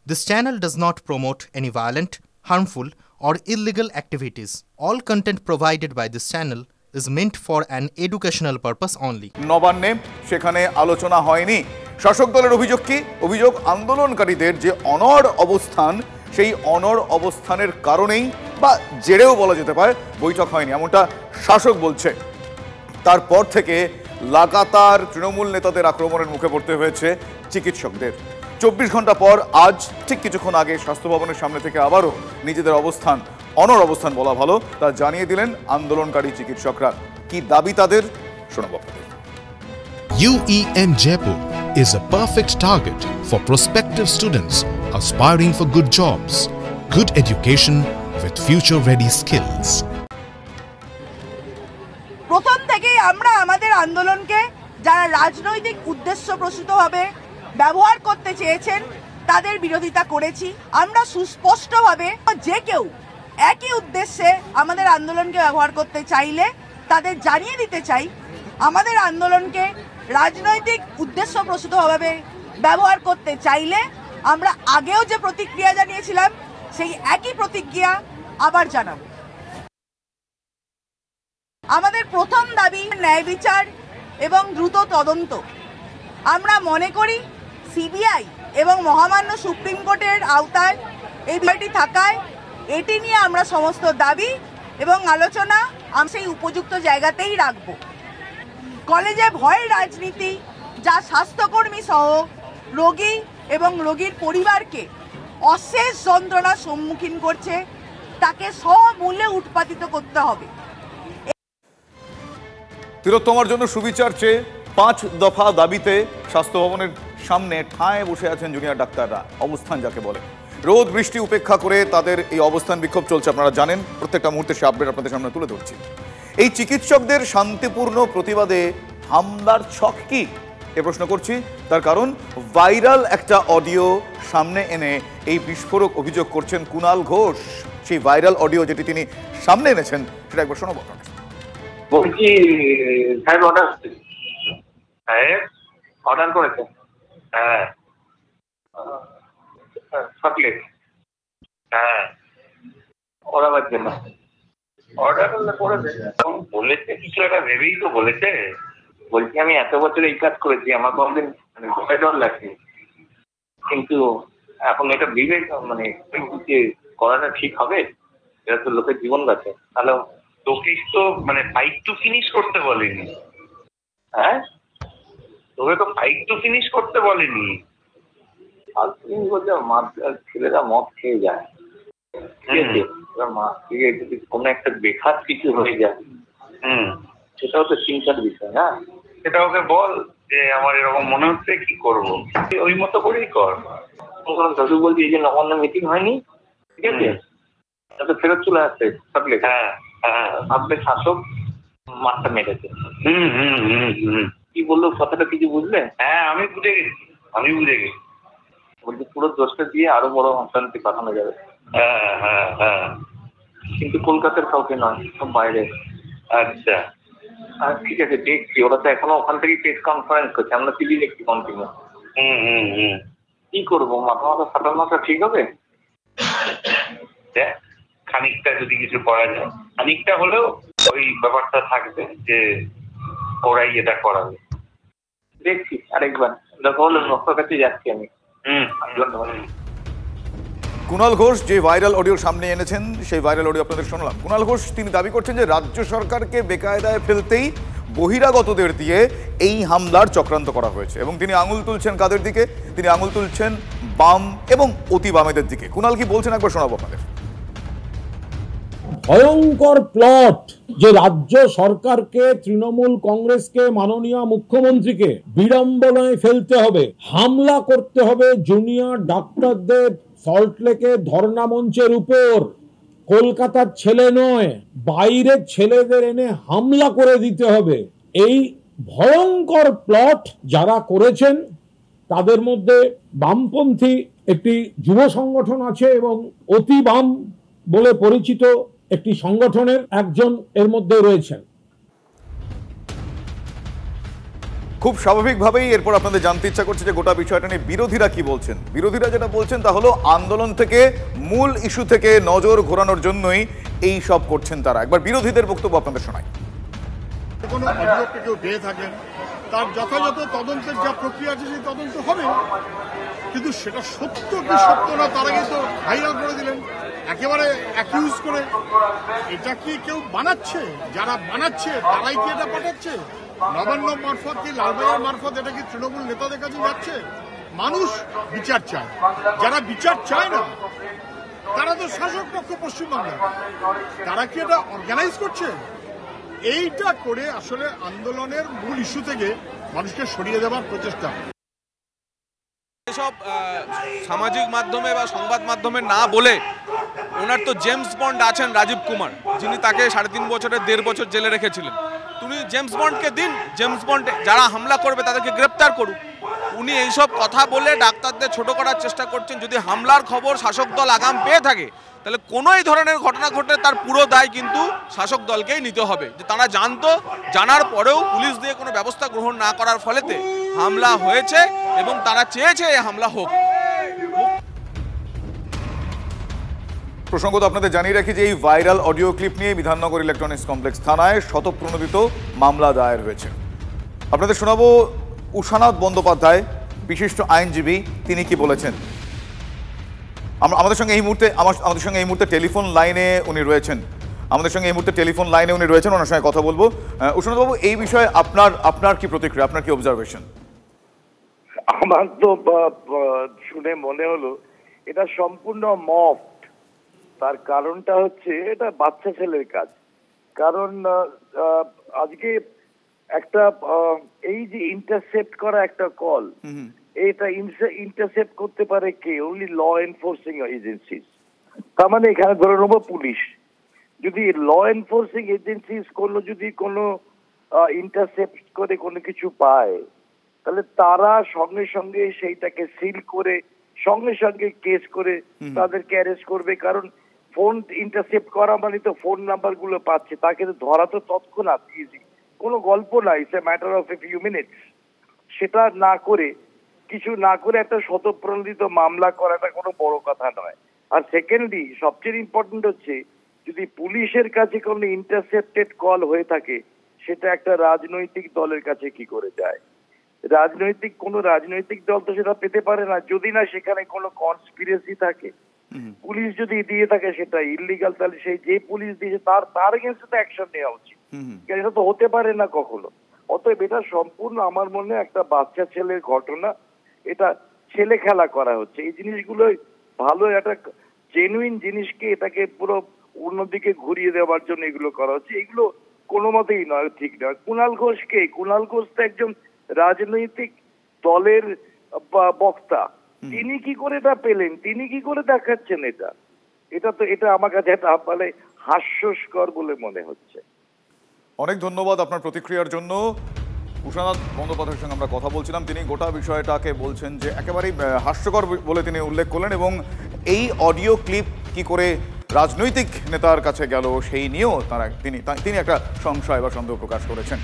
This channel does not promote any violent, harmful, or illegal activities. All content provided by this channel is meant for an educational purpose only. নবান্নে সেখানে আলোচনা হয়নি। শাসক দলের অভিযোগ কি? অভিযোগ আন্দোলনকারীদের যে অনড় অবস্থান, সেই অনড় অবস্থানের কারণেই বা জেরেও বলা যেতে পারে বৈঠক হয়নি, এমনটা শাসক বলছে। তারপর থেকে লাগাতার তৃণমূল নেতাদের আক্রমণের মুখে পড়তে হয়েছে চিকিৎসকদের। 24 ঘন্টা পর আজ ঠিক কিছুক্ষণ আগে স্বাস্থ্য ভবনের সামনে থেকে আবারও নিজেদের অবস্থান, অনড় অবস্থান বলা ভালো, তা জানিয়ে দিলেন আন্দোলনকারী চিকিৎসকরা। কি দাবি তাদের শোনাবো। UEM Jaipur is a perfect target for prospective students aspiring for good jobs, good education with future-ready skills. প্রথম থেকেই আমরা আমাদের আন্দোলনকে যারা রাজনৈতিক উদ্দেশ্যপ্রসূতভাবে ব্যবহার করতে চেয়েছেন তাদের বিরোধিতা করেছি। আমরা সুস্পষ্টভাবে যে কেউ একই উদ্দেশ্যে আমাদের আন্দোলনকে ব্যবহার করতে চাইলে তাদের জানিয়ে দিতে চাই, আমাদের আন্দোলনকে রাজনৈতিক উদ্দেশ্যপ্রসূতভাবে ব্যবহার করতে চাইলে আমরা আগেও যে প্রতিক্রিয়া জানিয়েছিলাম সেই একই প্রতিক্রিয়া আবার জানাব। আমাদের প্রথম দাবি ন্যায় বিচার এবং দ্রুত তদন্ত। আমরা মনে করি সিবিআই এবং মহামান্য সুপ্রিম কোর্টের আওতায় এই বিষয়টি থাকায় এটি নিয়ে আমরা সমস্ত দাবি এবং আলোচনা সেই উপযুক্ত জায়গাতেই রাখব। কলেজে ভয়ের রাজনীতি যা স্বাস্থ্যকর্মী সহ রোগী এবং রোগীর পরিবারকে অশেষ যন্ত্রণার সম্মুখীন করছে, তাকে সমূল্যে উৎপাদিত করতে হবে। তিলোত্তমার জন্য সুবিচার চেয়ে 5 দফা দাবিতে স্বাস্থ্য ভবনের সামনে ঠায় বসে আছেন জুনিয়র ডাক্তাররা। অবস্থান যাকে বলে, রোদ বৃষ্টি উপেক্ষা করে তাদের এই অবস্থান বিক্ষোভ চলছে। আপনারা জানেন, প্রত্যেকটা মুহূর্তে সে আপডেট আপনাদের সামনে তুলে ধরছি। এই চিকিৎসকদের শান্তিপূর্ণ প্রতিবাদে হামলার ছক কি, এ প্রশ্ন করছি। তার কারণ ভাইরাল একটা অডিও সামনে এনে এই বিস্ফোরক অভিযোগ করছেন কুণাল ঘোষ। সেই ভাইরাল অডিও যেটি তিনি সামনে এনেছেন সেটা একবার শোনাবো আপনাদের। বলছি সাহেব অর্ডার করেছে। হ্যাঁ চকলেট, হ্যাঁ ওরাবার জন্য অর্ডার করেছে। বলেছে কিছু একটা ভেবেই তো বলেছে। বলছি আমি এত বছর এই কাজ করেছি, আমার কোনদিন ভয় ডর লাগছে, কিন্তু এখন এটা বিবেক করাটা ঠিক হবে? এটা তো লোকের জীবন বাঁচে। তাহলে তোকে তো ফাইট টু ফিনিশ করতে বলেনি। হ্যাঁ, তোকে তো ফাইট টু ফিনিশ করতে বলেনি। আর তুমি বলছো ছেলেরা মদ খেয়ে যায়, ঠিক আছে, যদি কোনো একটা বেখাত কিছু হয়ে যায়, সেটাও তো চিন্তার বিষয় না। সেটা ওকে বল যে আমার এরকম মনে হচ্ছে, কি করবো, ওই মতো করেই কর। দাদু বলছি এই যে নবান্ন মিটিং হয়নি, ঠিক আছে, তাতে ফেরত চলে আসছে চকলেট। হ্যাঁ হ্যাঁ, ভাবলে শাসক মাথা মেরেছে। কি বললো কথাটা কিছু বুঝলে? হ্যাঁ আমি বুঝে গেছি। বলছি পুরো দোষটা দিয়ে আরো বড় অশান্তি পাঠানো যাবে। হ্যাঁ হ্যাঁ হ্যাঁ, কিন্তু কলকাতার কাউকে নয়, সব বাইরে। আচ্ছা ঠিক আছে, দেখছি। ওরা তো এখনো ওখান থেকে প্রেস কনফারেন্স করছে, আমরা টিভি দেখছি কন্টিনিউ। কি করবো, মাথা ফাটানোটা ঠিক হবে? খানিকটা যদি কিছু করা যায়, খানিকটা হলেও ওই ব্যাপারটা থাকবে যে ওরাই এটা করাবে। দেখছি আরেকবার ডক্টর কাছে যাচ্ছি আমি। ধন্যবাদ। কুণাল ঘোষ যে ভাইরাল অডিও সামনে এনেছেন, সেই ভাইরাল অডিও আপনাদের শোনালাম। কুণাল ঘোষ তিনি দাবি করছেন যে রাজ্য সরকারকে বেকায়দায় ফেলতেই বহিরাগতদের দিয়ে এই হামলার চক্রান্ত করা হয়েছে, এবং তিনি আঙুল তুলছেন কাদের দিকে? তিনি আঙুল তুলছেন বাম এবং অতি বামেদের দিকে। কুণাল কি বলছেন একবার শোনাবো আপনাদের। ভয়ঙ্কর প্লট যে রাজ্য সরকারকে, তৃণমূল কংগ্রেসকে, মাননীয় মুখ্যমন্ত্রীকে বিড়ম্বনায় ফেলতে হবে, হামলা করতে হবে জুনিয়র ডাক্তারদের সল্টলেকে ধর্ণা মঞ্চের উপর। কলকাতার ছেলে নয়, বাইরের ছেলেদের এনে হামলা করে দিতে হবে। এই ভয়ঙ্কর প্লট যারা করেছেন তাদের মধ্যে বামপন্থী একটি যুব সংগঠন আছে এবং অতি বাম বলে পরিচিত একটি সংগঠনের একজন এর মধ্যে রয়েছেন। খুব স্বাভাবিকভাবেই এরপর আপনাদের জানতে ইচ্ছা করছে যে গোটা বিষয়টা নিয়ে বিরোধীরা কি বলছেন। বিরোধীরা যেটা বলছেন তা হলো আন্দোলন থেকে মূল ইস্যু থেকে নজর ঘোরানোর জন্যই এই সব করছেন তারা। একবার বিরোধীদের বক্তব্য আপনাদের শোনাই। কোনো অভিযোগকে কেউ পেয়ে থাকেন, তার যথাযথ তদন্তের যা প্রক্রিয়া আছে সেই তদন্ত হবে, কিন্তু সেটা সত্য কি সত্য না তার আগে তো ভাইরাল করে দিলেন একেবারে অ্যাকিউজ করে। এটা কি কেউ বানাচ্ছে? যারা বানাচ্ছে তারাই কি এটা পাঠাচ্ছে? নবান্ন মারফত কি লালবাজার মারফত এটা কি তৃণমূল নেতাদের কাছে যাচ্ছে? মানুষ বিচার চায়, যারা বিচার চায় না তারা তো শাসক পক্ষ পশ্চিমবাংলা, তারা কি এটা অর্গানাইজ করছে? এইটা করে আসলে আন্দোলনের মূল ইস্যু থেকে মানুষকে সরিয়ে দেওয়ার প্রচেষ্টা। এসব সামাজিক মাধ্যমে বা সংবাদ মাধ্যমে না বলে ওনার তো জেমস বন্ড আছেন রাজীব কুমার, যিনি তাকে 3.5 বছরের 1.5 বছর জেলে রেখেছিলেন। উনি জেমস বন্ডকে দিন, জেমস বন্ড যারা হামলা করবে তাদেরকে গ্রেপ্তার করুন। উনি এইসব কথা বলে ডাক্তারদের ছোট করার চেষ্টা করছেন। যদি হামলার খবর শাসক দল আগাম পেয়ে থাকে তাহলে কোনো এই ধরনের ঘটনা ঘটলে তার পুরো দায় কিন্তু শাসক দলকেই নিতে হবে। যে তারা জানার পরেও পুলিশ দিয়ে কোনো ব্যবস্থা গ্রহণ না করার ফলেতে হামলা হয়েছে এবং তারা চেয়েছে এই হামলা হোক। প্রসঙ্গত আপনাদের জানিয়ে রাখি যে এই ভাইরাল অডিও ক্লিপ নিয়ে বিধাননগর ইলেকট্রনিক্স কমপ্লেক্স থানায় স্বতঃপ্রণোদিত মামলা দায়ের হয়েছে। আপনাদের শোনাবো উষানাথ বন্দ্যোপাধ্যায়, বিশিষ্ট আইনজীবী, তিনি কি বলেছেন। আমাদের সঙ্গে এই মুহূর্তে টেলিফোন লাইনে উনি রয়েছেন। ওনার সঙ্গে কথা বলবো। উষানাথ বাবু, এই বিষয়ে আপনার কি প্রতিক্রিয়া, আপনার কি অবজারভেশন? আমার তো শুনে মনে হলো এটা সম্পূর্ণ মফ। তার কারণটা হচ্ছে এটা বাচ্চা ছেলের কাজ। কারণ আজকে একটা এই যে ইন্টারসেপ্ট করা একটা কল, এটা ইন্টারসেপ্ট করতে পারে কে? Only law enforcing agencies. তার মানে এখানে ধরে নেবো পুলিশ। যদি ল এনফোর্সিং এজেন্সিস যদি কোনো ইন্টারসেপ্ট করে কোনো কিছু পায়, তাহলে তারা সঙ্গে সঙ্গে সেইটাকে সিল করে সঙ্গে সঙ্গে কেস করে তাদেরকে অ্যারেস্ট করবে। কারণ ফোন ইন্টারসেপ্ট করা মানে তো ফোন নাম্বার গুলো পাচ্ছে, তাকে ধরা তো তৎক্ষণাৎ ইজি, কোনো গল্প না, it's a matter of a few minutes. সেটা না করে একটা স্বতঃপ্রণোদিত মামলা করাটা কোনো বড় কথা নয়। আর সেকেন্ডলি সবচেয়ে ইম্পর্টেন্ট হচ্ছে, যদি পুলিশের কাছে কোনো ইন্টারসেপ্টেড কল হয়ে থাকে, সেটা একটা রাজনৈতিক দলের কাছে কি করে যায়? কোনো রাজনৈতিক দল তো সেটা পেতে পারে না যদি না সেখানে কোনো কনস্পিরেসি থাকে। পুলিশ যদি দিয়ে থাকে সেটা ইলিগাল, তাহলে সেই যে পুলিশ দিয়েছে তার এগেইনস্টে তো অ্যাকশন নেওয়া উচিত। এটা তো হতে পারে না কখনো। অতএব এটা সম্পূর্ণ আমার মনে একটা বাচ্চা ছেলের ঘটনা। এটা ছেলে খেলা করা হচ্ছে। এই জিনিসগুলো ভালো একটা জেনুইন জিনিসকে এটাকে পুরো অন্যদিকে ঘুরিয়ে দেওয়ার জন্য এগুলো করা হচ্ছে। এগুলো কোনো মতেই নয়, ঠিক নয়। কুণাল ঘোষ তো একজন রাজনৈতিক দলের বক্তা। তিনি কি করে এটা পেলেন? তিনি কি করে দেখাচ্ছেন? এটা আমার কাছে মানে হাস্যস্কর বলে মনে হচ্ছে। অনেক ধন্যবাদ আপনার প্রতিক্রিয়ার জন্য। উষানাথ বন্দ্যোপাধ্যায়ের সঙ্গে আমরা কথা বলছিলাম। তিনি গোটা বিষয়টাকে বলছেন যে একেবারেই হাস্যকর বলে তিনি উল্লেখ করলেন, এবং এই অডিও ক্লিপ কি করে রাজনৈতিক নেতার কাছে গেল সেই নিয়েও তিনি একটা সংশয় বা সন্দেহ প্রকাশ করেছেন।